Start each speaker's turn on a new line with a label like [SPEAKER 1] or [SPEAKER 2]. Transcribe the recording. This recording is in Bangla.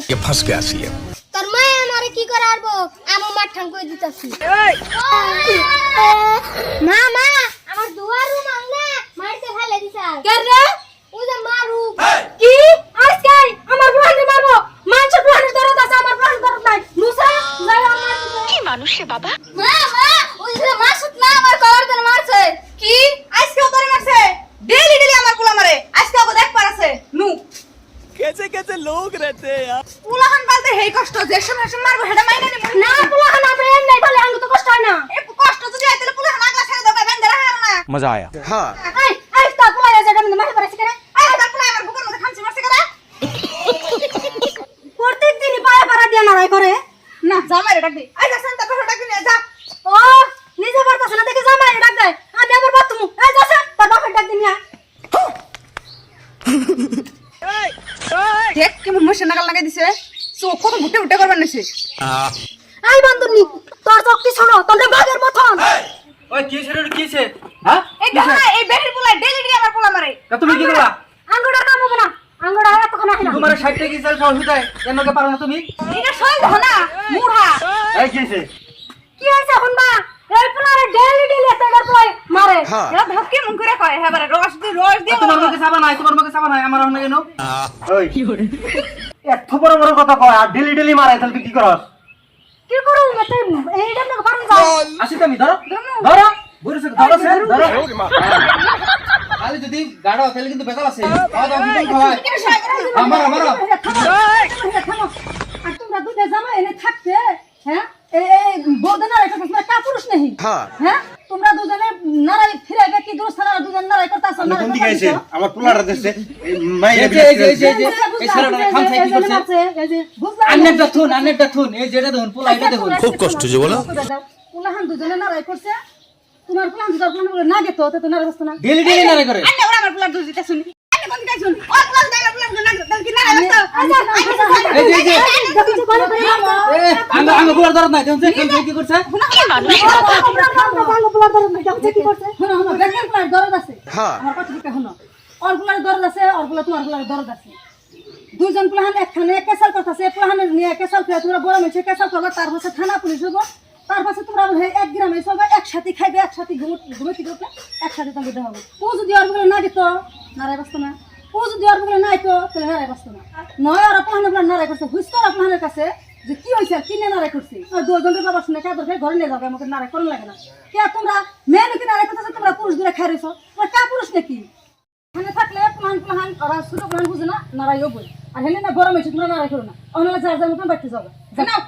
[SPEAKER 1] ये फंस गया सी है।
[SPEAKER 2] তোর মা আমারে কি করে আরবো আমু মার ঠাং কই দিতাছি মা মা আমার দুয়ারু মাংনা মারতে ফেলে দিছা
[SPEAKER 3] কে রে
[SPEAKER 2] ও যে মারু
[SPEAKER 3] কি আজকে আমার প্রাণে মারবো মানুষ প্রাণে দরদ আছে আমার প্রাণে দরদ নাই মুসা যাই আমার
[SPEAKER 4] কি মানুষ রে বাবা
[SPEAKER 2] মা মা ও যে মাসুত না আমার কবর ধরে মারছে
[SPEAKER 3] কি আজকেও তোরে মারছে ডেলি ডেলি আমার পোলা মারে আজকেও দেখ পারছে নু
[SPEAKER 1] कैसे कैसे लोग रहते हैं यार।
[SPEAKER 3] পোলাহান বলতে হেই কষ্ট যে সময় মারবো হেডা মাইনা নি
[SPEAKER 2] না পোলাহান আমরা এম নাই বলে আঙ্গু তো কষ্ট হয় না
[SPEAKER 3] এ কষ্ট যদি আইতলে পোলাহান আগলা ছেড়ে দাও বেন্দে রাখা না
[SPEAKER 1] मजा आया। हाँ।
[SPEAKER 2] আই আই তো পোলা যেটা মনে মারি পারছে কেন
[SPEAKER 3] আই তার পোলা আমার বুকের মধ্যে খামচি মারছে কেন
[SPEAKER 2] প্রত্যেক দিন পায়ে পাড়া দিয়ে লড়াই করে
[SPEAKER 3] না জামাই ডাক দে আই যা শান্ত করে ডাক দে যা
[SPEAKER 2] ও নিজে পারতাছ না দেখে জামাই ডাক দেয় আমি আমার বাথরুম এই যাস তোর বাপের ডাক দিন না
[SPEAKER 3] দেখ কেমন মশা নাগাল লাগাই দিছে চোখ কত ভুটে ভুটে করবার নিছে
[SPEAKER 2] আই বান্ধবী তোর চোখটি ছোড়ো তোমরা বাঘের মতন
[SPEAKER 5] ওই কি ছেড়ে কিছে হ্যাঁ
[SPEAKER 3] এই দেখো না এই বেরির পোলা ডেলি ডেলি আমার পোলা মারে
[SPEAKER 5] তা তুমি কি করলা
[SPEAKER 2] আঙ্গুড়া কাম হবে না আঙ্গুড়া এতক্ষণ আসি না
[SPEAKER 5] তোমার 60 টাকা চাল খাওয়া হইতাই এর লগে পারো না তুমি
[SPEAKER 3] এটা সই দেখো না মুড়া
[SPEAKER 5] এই কিছে
[SPEAKER 2] কি হইছে এখন বা এই পোলারে ডেলি ডেলি এতবার কই মারে
[SPEAKER 3] এরা ধক্কে মন করে কয় হ্যাঁ বারে রস দিয়ে
[SPEAKER 5] তোমার মুখে সাবা নাই তোমার মুখে সাবা নাই আমার হন কেন ওই কি করে এত বড় বড় কথা কয় আর ডেলি ডেলি মারাই তাহলে তুই কি করস
[SPEAKER 2] কি করু মতে এইটা না পারুন যাও
[SPEAKER 5] আসি তুমি ধরো ধরো বুড়ো সে ধরো সে ধরো খালি যদি গাড়ো তাহলে কিন্তু বেজাল আছে খাওয়া দাওয়া দিন খাওয়ায় আমার
[SPEAKER 2] আর তোমরা দুধে জামা এনে থাকতে হ্যাঁ এই বদনা রেখে তোমরা কাপুরুষ নেই হ্যাঁ তোমরা দুজনে নারাই ফিরে গে কি দোস্ত না দুজন নারাই করতাছ না
[SPEAKER 6] কোন দিকে আইছে আমার পোলাটা দেশে মাইরে
[SPEAKER 5] এই ছেলেটা খামছাই কি করছে আন্নেরটা থুন এই যেটা দেখুন পোলা এটা দেখুন
[SPEAKER 1] खूब कष्ट जो बोला।
[SPEAKER 2] পুলাহান দুজনে নারাই করছে তোমার পুলাহান দুজন পুলাহান না গেতো তো নারাই করছ না
[SPEAKER 5] ডেলি ডেলি নারে করে
[SPEAKER 3] আন্নে ওরা আমার পোলার দুধ দিতে শুনি আন্নে কোন দিকে শুন ও পোলার দাইলা পোলার না দল কি না রাস্তা
[SPEAKER 5] এই যে আঙ্গ পোলার দরদ নাই দেখুন সে কি করছে
[SPEAKER 4] কি মানুষ রে বাবা
[SPEAKER 2] কি করছে শোনো শোনো দেখেন পুলার দরদ আছে আমার কথা দিকে শোনো ওর পুলার দরদ আছে ওর পুলা তোমার পুলার দরদ আছে দুইজন পুলাহান একখানে কেসাল করতেছে পুলাহানের নিয়ে কেসাল করে তোমরা বড় মেছে কেসাল করবে তার পাশে থানা পুলিশ হবো তার পাশে তোমরা এক গ্রামে সবাই একসাথে খাইবে একসাথে ঘুমে ঘুমে একসাথে তোমাকে দেওয়া হবে ও যদি ওর বলে না দিত নারায় বাঁচতো না ও যদি ওর বলে নাই তো তাহলে নারায় বাঁচতো না নয় ওরা পুলাহানের নারায় করছে হুইস্তো ওরা পুলাহানের কাছে যে কি হয়েছে কি নিয়ে নারায় করছে আর দুজনের বাবা শুনে কে দরকার ঘরে নিয়ে যাবে আমাকে নারায় করেন লাগে না কে তোমরা মেয়ে নাকি নারায় করতেছে তোমরা পুরুষ দূরে খাই রয়েছো তোমরা কে পুরুষ নাকি এখানে থাকলে পুলাহান পুলাহান ওরা ছোট পুলাহান বুঝে না নারায়ও বই আর হেলে না গরম হয়েছে তোমরা নারায় করো না অন্য যার যার মতন বাড়তে যাবে জানাও